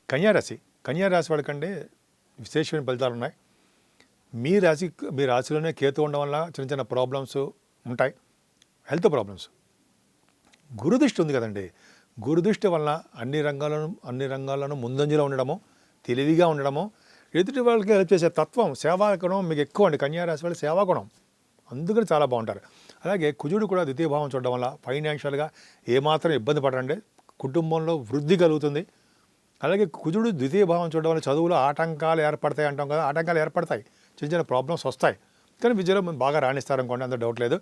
కన్యారాశి కన్యారాశి వాళ్ళకంటే విశేషమైన ఫలితాలు ఉన్నాయి. మీ రాశిలోనే కేతు ఉండడం వల్ల చిన్న చిన్న ప్రాబ్లమ్స్ ఉంటాయి, హెల్త్ ప్రాబ్లమ్స్. గురుదృష్టి ఉంది కదండి, గురుదృష్టి వలన అన్ని రంగాల్లోనూ ముందంజలో ఉండడము, తెలివిగా ఉండడము, ఎదుటి వాళ్ళకి హెల్ప్ చేసే తత్వం, సేవాగుణం మీకు ఎక్కువ అండి. కన్యారాశి వాళ్ళు సేవాగుణం, అందుకని చాలా బాగుంటారు. అలాగే కుజుడు కూడా ద్వితీయ భావం చూడడం వల్ల ఫైనాన్షియల్గా ఏమాత్రం ఇబ్బంది పడరండి, కుటుంబంలో వృద్ధి కలుగుతుంది. అలాగే కుజుడు ద్వితీయ భావం చూడడం వల్ల చదువులో ఆటంకాలు ఏర్పడతాయి అంటాం కదా, ఆటంకాలు ఏర్పడతాయి, చిన్న చిన్న ప్రాబ్లమ్స్ వస్తాయి, కానీ విద్యలో బాగా రాణిస్తారనుకోండి, అంత డౌట్ లేదు.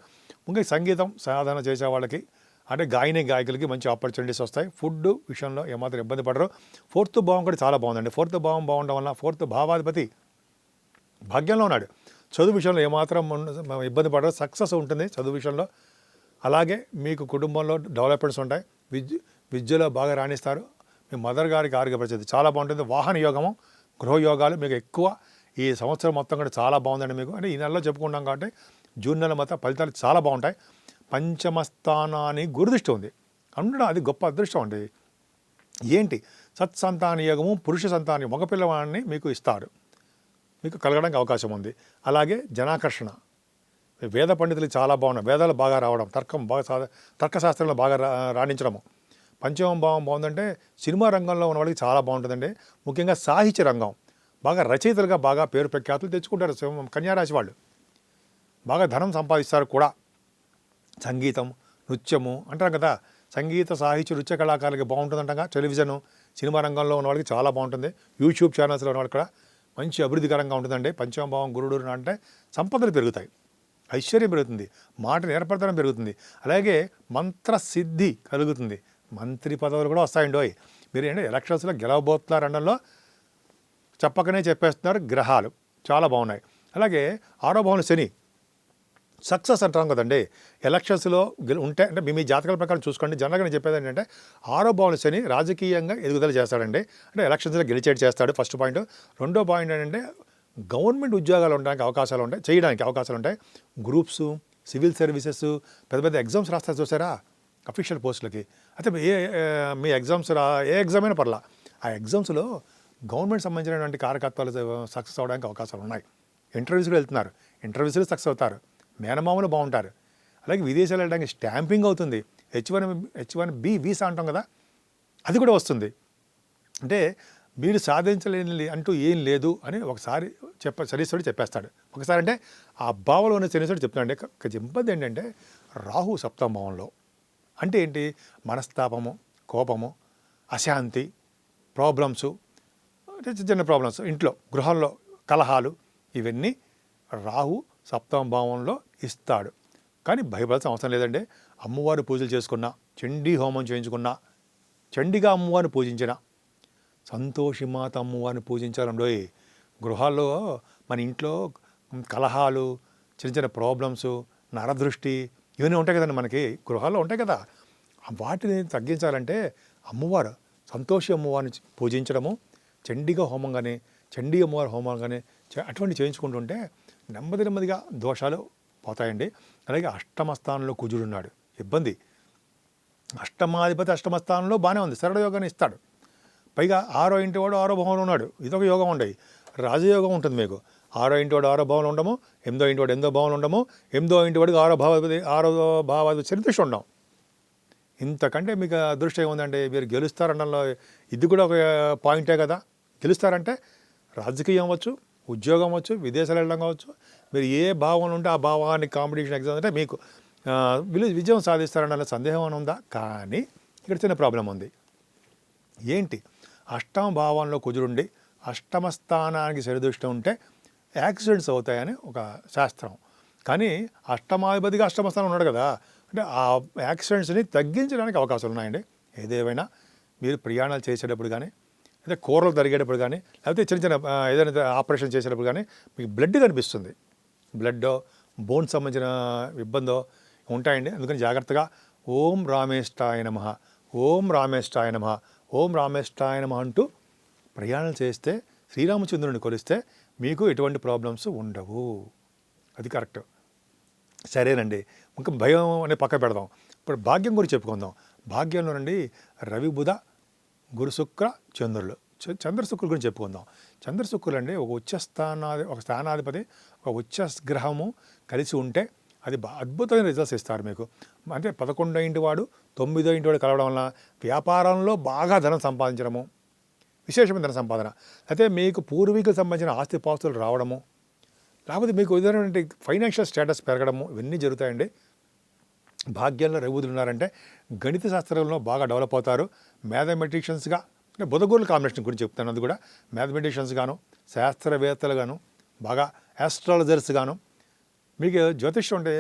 ముఖ్యంగా సంగీతం సాధన చేసే వాళ్ళకి, అంటే గాయకులకి మంచి ఆపర్చునిటీస్ వస్తాయి. ఫుడ్ విషయంలో ఏమాత్రం ఇబ్బంది పడరు. ఫోర్త్ భావం కూడా చాలా బాగుందండి. ఫోర్త్ భావం బాగుండడం వల్ల ఫోర్త్ భావాధిపతి భాగ్యంలో ఉన్నాడు. చదువు విషయంలో ఏమాత్రం ఇబ్బంది పడరు, సక్సెస్ ఉంటుంది చదువు విషయంలో. అలాగే మీకు కుటుంబంలో డెవలప్మెంట్స్ ఉంటాయి, విద్యలో బాగా రాణిస్తారు. మీ మదర్ గారికి ఆరోగ్య పరిస్థితి చాలా బాగుంటుంది. వాహన యోగము, గృహయోగాలు మీకు ఎక్కువ ఈ సంవత్సరం మొత్తం కూడా చాలా బాగుందండి మీకు. అంటే ఈ నెలలో చెప్పుకుంటాం కాబట్టి జూన్ నెల మొత్తం ఫలితాలు చాలా బాగుంటాయి. పంచమ స్థానాన్ని గురుదృష్టి ఉంది ఉండడం, అది గొప్ప అదృష్టం అండి. ఏంటి సత్సంతాన యోగము, పురుష సంతానం, మగపిల్లవాడిని మీకు ఇస్తారు, మీకు కలగడానికి అవకాశం ఉంది. అలాగే జనాకర్షణ, వేద పండితులు చాలా బాగున్నాయి, వేదాలు బాగా రావడం, తర్కశాస్త్రంలో బాగా రాణించడము. పంచమ భావం బాగుందంటే సినిమా రంగంలో ఉన్న వాళ్ళకి చాలా బాగుంటుందండి. ముఖ్యంగా సాహిత్య రంగం, బాగా రచయితలుగా బాగా పేరు ప్రఖ్యాతులు తెచ్చుకుంటారు కన్యారాశి వాళ్ళు. బాగా ధనం సంపాదిస్తారు కూడా. సంగీతం, నృత్యము అంటారు కదా, సంగీత సాహిత్య నృత్య కళాకారులకి బాగుంటుందంటగా. టెలివిజను, సినిమా రంగంలో ఉన్న వాళ్ళకి చాలా బాగుంటుంది. యూట్యూబ్ ఛానల్స్లో ఉన్న వాళ్ళకి కూడా మంచి అభివృద్ధికరంగా ఉంటుందండి. పంచమ భావం గురుడు అంటే సంపదలు పెరుగుతాయి, ఐశ్వర్యం పెరుగుతుంది, మాట నేర్పడతనం పెరుగుతుంది. అలాగే మంత్రసిద్ధి కలుగుతుంది, మంత్రి పదవులు కూడా వస్తాయండి. మీరు ఏంటంటే ఎలక్షన్స్లో గెలవబోతున్నారనడంలో చెప్పకనే చెప్పేస్తున్నారు, గ్రహాలు చాలా బాగున్నాయి. అలాగే 6వ భావంలో శని సక్సెస్ అంటాం కదండి. ఎలక్షన్స్లో ఉంటే అంటే మీ జాతకాల ప్రకారం చూసుకోండి. జనరల్గా నేను చెప్పేది ఏంటంటే 6వ భావంలో శని రాజకీయంగా ఎదుగుదల చేస్తాడండి, అంటే ఎలక్షన్స్లో గెలిచేటి చేస్తాడు, ఫస్ట్ పాయింట్. రెండో పాయింట్ ఏంటంటే గవర్నమెంట్ ఉద్యోగాలు ఉండడానికి అవకాశాలు ఉంటాయి, చేయడానికి అవకాశాలు ఉంటాయి. గ్రూప్స్, సివిల్ సర్వీసెస్, పెద్ద పెద్ద ఎగ్జామ్స్ రాస్తారు చూసారా అఫీషియల్ పోస్టులకి. అయితే మీ ఎగ్జామ్స్ ఏ ఎగ్జామ్ అయినా పర్లా, ఆ ఎగ్జామ్స్లో గవర్నమెంట్ సంబంధించినటువంటి కారకత్వాలు సక్సెస్ అవ్వడానికి అవకాశాలు ఉన్నాయి. ఇంటర్వ్యూస్లో వెళ్తున్నారు, ఇంటర్వ్యూస్లో సక్సెస్ అవుతారు, మేనమామలు బాగుంటారు. అలాగే విదేశాలు వెళ్ళడానికి స్టాంపింగ్ అవుతుంది, H1B వీసా అంటాం కదా, అది కూడా వస్తుంది. అంటే మీరు సాధించలేని అంటూ ఏం లేదు అని ఒకసారి శనీశ్వరుడు చెప్పేస్తాడు. ఒకసారి అంటే ఆ భావంలో ఉన్న శనీశ్వరుడు చెప్తాడంటే. ఇబ్బంది ఏంటంటే రాహు సప్తమ భావంలో అంటే ఏంటి, మనస్తాపము, కోపము, అశాంతి, ప్రాబ్లమ్స్, అంటే చిన్న ప్రాబ్లమ్స్ ఇంట్లో, గృహంలో కలహాలు, ఇవన్నీ రాహు సప్తమ భావంలో ఇస్తాడు. కానీ భయపడాల్సిన అవసరం లేదండి. అమ్మవారు పూజలు చేసుకున్నా, చండీ హోమం చేయించుకున్నా, చండీగా అమ్మవారిని పూజించిన, సంతోషిమాత అమ్మవారిని పూజించాలండోయ్. గృహాల్లో మన ఇంట్లో కలహాలు, చిన్న చిన్న ప్రాబ్లమ్స్, నరదృష్టి, ఇవన్నీ ఉంటాయి కదండి మనకి, గృహాల్లో ఉంటాయి కదా. వాటిని తగ్గించాలంటే అమ్మవారు, సంతోషి అమ్మవారిని పూజించడము, చండీగా హోమం కానీ, చండీ అమ్మవారి హోమం కానీ అటువంటి చేయించుకుంటుంటే నెమ్మదిగా దోషాలు పోతాయండి. అలాగే అష్టమ స్థానంలో కుజుడున్నాడు, ఇబ్బంది. అష్టమాధిపతి అష్టమ స్థానంలో బాగానే ఉంది, సరళ యోగాన్ని ఇస్తాడు. పైగా 6వ ఇంటి వాడు 6వ భావంలో ఉన్నాడు, ఇదొక యోగం ఉండేది, రాజయోగం ఉంటుంది మీకు. 6వ ఇంటి వాడు 6వ భావంలో ఉండము, 8వ ఇంటి వాడు 8వ భావంలో ఉండము, 8వ ఇంటి వాడికి 6వ భావాధిపతి చరిత్ర ఉండడం. ఇంతకంటే మీకు అదృష్టం ఏముందండి. మీరు గెలుస్తారనడంలో ఇది కూడా ఒక పాయింటే కదా. గెలుస్తారంటే రాజకీయం అవ్వచ్చు, ఉద్యోగం అవ్వచ్చు, విదేశాలు వెళ్ళడం కావచ్చు, మీరు ఏ భావం ఉంటే ఆ భావానికి కాంపిటీషన్ ఎగ్జామ్ అంటే మీకు విజయం సాధిస్తారన్న సందేహం అని ఉందా. కానీ ఇక్కడ చిన్న ప్రాబ్లం ఉంది. ఏంటి, అష్టమ భావంలో కుజుడుండి అష్టమ స్థానానికి శనిదృష్టి ఉంటే యాక్సిడెంట్స్ అవుతాయని ఒక శాస్త్రం. కానీ అష్టమాధిపతిగా అష్టమ స్థానం ఉన్నాడు కదా, అంటే ఆ యాక్సిడెంట్స్ని తగ్గించడానికి అవకాశాలు ఉన్నాయండి. ఏదేమైనా మీరు ప్రయాణాలు చేసేటప్పుడు కానీ, అయితే కూరలు తరిగేటప్పుడు కానీ, లేకపోతే చిన్న చిన్న ఏదైనా ఆపరేషన్ చేసేటప్పుడు కానీ మీకు బ్లడ్ కనిపిస్తుంది, బ్లడ్ బోన్స్ సంబంధించిన ఇబ్బందో ఉంటాయండి. అందుకని జాగ్రత్తగా ఓం రామేష్టాయ నమః, ఓం రామేష్టాయ నమః, ఓం రామేష్టాయ నమః అంటూ ప్రయాణాలు చేస్తే, శ్రీరామచంద్రుని కొలిస్తే మీకు ఎటువంటి ప్రాబ్లమ్స్ ఉండవు. అది కరెక్ట్. సరేనండి, ఇంకా భయం అనే పక్క పెడదాం. ఇప్పుడు భాగ్యం గురించి చెప్పుకుందాం. భాగ్యంలో నుండి రవి, బుధ, గురు, శుక్ర, చంద్రులు చంద్రశుక్రుల గురించి చెప్పుకుందాం. చంద్రశుక్రులు అండి ఒక స్థానాధిపతి, ఒక ఉచ్చ గ్రహము కలిసి ఉంటే అది అద్భుతమైన రిజల్ట్స్ ఇస్తారు మీకు. అంటే 11వ ఇంటి వాడు 9వ ఇంటి వాడు కలవడం వలన వ్యాపారంలో బాగా ధనం సంపాదించడము, విశేషమైన ధన సంపాదన. అయితే మీకు పూర్వీకులకు సంబంధించిన ఆస్తిపాస్తులు రావడము, లేకపోతే మీకు విధమైనటువంటి ఫైనాన్షియల్ స్టేటస్ పెరగడము, ఇవన్నీ జరుగుతాయండి. భాగ్యంలో రఘుబుధులు ఉన్నారంటే గణిత శాస్త్రంలో బాగా డెవలప్ అవుతారు. మ్యాథమెటిషియన్స్గా, అంటే బుధగురుల కాంబినేషన్ గురించి చెప్తాను. అది కూడా మ్యాథమెటిషియన్స్ గాను, శాస్త్రవేత్తలు గాను, బాగా ఆస్ట్రాలజర్స్ గాను. మీకు జ్యోతిష్యం అంటే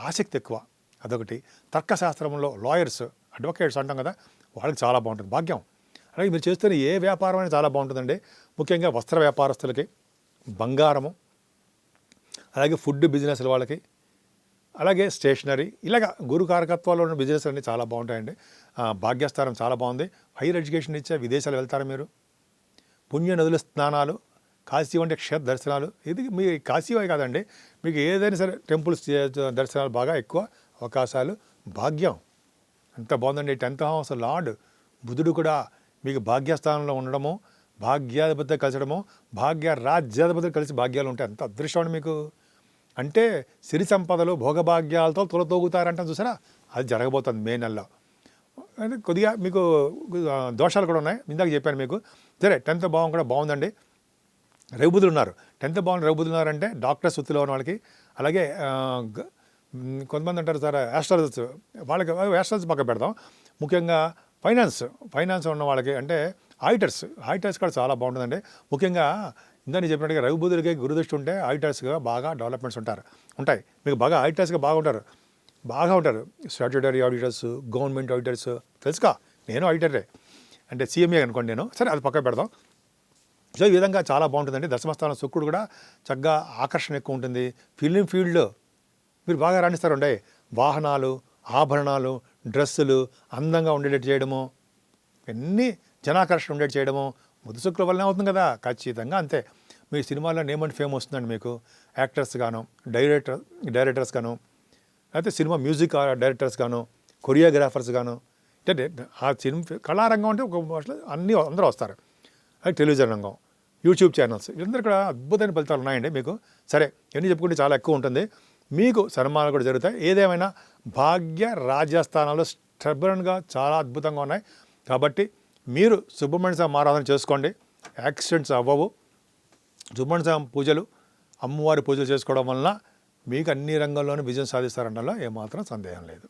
ఆసక్తి ఎక్కువ, అదొకటి. తర్కశాస్త్రంలో లాయర్స్, అడ్వకేట్స్ అంటాం కదా, వాళ్ళకి చాలా బాగుంటుంది భాగ్యం. అలాగే మీరు చేస్తున్న ఏ వ్యాపారం అనేది చాలా బాగుంటుందండి. ముఖ్యంగా వస్త్ర వ్యాపారస్తులకి, బంగారము, అలాగే ఫుడ్ బిజినెస్ల వాళ్ళకి, అలాగే స్టేషనరీ, ఇలాగ గురు కారకత్వాల్లో ఉన్న బిజినెస్ అన్నీ చాలా బాగుంటాయండి. భాగ్యస్థానం చాలా బాగుంది. హైయర్ ఎడ్యుకేషన్ ఇచ్చే విదేశాలు వెళ్తారా మీరు? పుణ్య నదుల స్నానాలు, కాశీ వంటి క్షేత్ర దర్శనాలు, ఇది మీ కాశీవే కాదండి, మీకు ఏదైనా సరే టెంపుల్స్ దర్శనాలు బాగా ఎక్కువ అవకాశాలు. భాగ్యం ఎంత బాగుందండి. 10th హౌస్ లార్డ్ బుధుడు కూడా మీకు భాగ్యస్థానంలో ఉండడము, భాగ్యాధిపతితో కలిసడము, భాగ్య రాజ్యాధిపతితో కలిసి భాగ్యాలు ఉంటాయి. అంత అదృష్టం అండి మీకు. అంటే సిరి సంపదలు భోగభాగ్యాలతో తులతూగుతారంటాం చూసారా, అది జరగబోతుంది మే నెలలో. అంటే కొద్దిగా మీకు దోషాలు కూడా ఉన్నాయి, ఇందాక చెప్పాను మీకు. సరే, 10th భావం కూడా బాగుందండి. రఘుబుధులు ఉన్నారు. 10th భావం రఘుబుధులు ఉన్నారంటే డాక్టర్స్ వృత్తిలో ఉన్న వాళ్ళకి, అలాగే కొంతమంది అంటారు సార్ ఆస్ట్రాలజర్స్, వాళ్ళకి ఆస్ట్రాలజర్స్ పక్క పెడదాం. ముఖ్యంగా ఫైనాన్స్ ఉన్న వాళ్ళకి, అంటే ఆడిటర్స్ కూడా చాలా బాగుంటుందండి. ముఖ్యంగా ఇందాక నేను చెప్పినట్టుగా రఘుబుధుడికి గురుదృష్టి ఉంటే ఆడిటర్స్గా బాగా డెవలప్మెంట్స్ ఉంటాయి. మీకు బాగా ఆడిటర్స్గా బాగా ఉంటారు. స్టాట్యూటరీ ఆడిటర్స్, గవర్నమెంట్ ఆడిటర్స్, తెలుసుగా, నేను ఆడిటరే, అంటే సీఎంఏ అనుకోండి నేను. సరే, అది పక్క పెడదాం. సో ఈ విధంగా చాలా బాగుంటుందండి. దశమస్థానం శుక్రుడు కూడా చక్కగా ఆకర్షణ ఎక్కువ ఉంటుంది. ఫిలిం ఫీల్డ్లో మీరు బాగా రాణిస్తారండి. వాహనాలు, ఆభరణాలు, డ్రెస్సులు అందంగా ఉండేటట్టు చేయడము, అన్నీ జనాకర్షణ ఉండేట్టు చేయడము బుధ శుక్రుల వల్లనే అవుతుంది కదా, ఖచ్చితంగా అంతే. మీ సినిమాలో నేమ్ అండ్ ఫేమ్ వస్తుందండి మీకు. యాక్టర్స్ గాను, డైరెక్టర్స్ గాను, లేకపోతే సినిమా మ్యూజిక్ డైరెక్టర్స్ గాను, కొరియోగ్రాఫర్స్ గాను, అంటే ఆ సినిమా కళారంగం అంటే ఒక అందరూ వస్తారు. అది టెలివిజన్ రంగం, యూట్యూబ్ ఛానల్స్, వీళ్ళందరూ కూడా అద్భుతమైన ఫలితాలు ఉన్నాయండి మీకు. సరే, ఇవన్నీ చెప్పుకుంటే చాలా ఎక్కువ ఉంటుంది. మీకు సన్మానాలు కూడా జరుగుతాయి. ఏదేమైనా భాగ్య రాజ్యస్థానాలు స్టెబర్న్గా చాలా అద్భుతంగా ఉన్నాయి. కాబట్టి మీరు సుబ్రహ్మణ్య స్వామి ఆరాధన చేసుకోండి, యాక్సిడెంట్స్ అవ్వవు. సుబ్రహ్మణ్య స్వామి పూజలు, అమ్మవారి పూజలు చేసుకోవడం వలన మీకు అన్ని రంగాల్లోనూ విజయం సాధిస్తారనడంలో ఏమాత్రం సందేహం లేదు.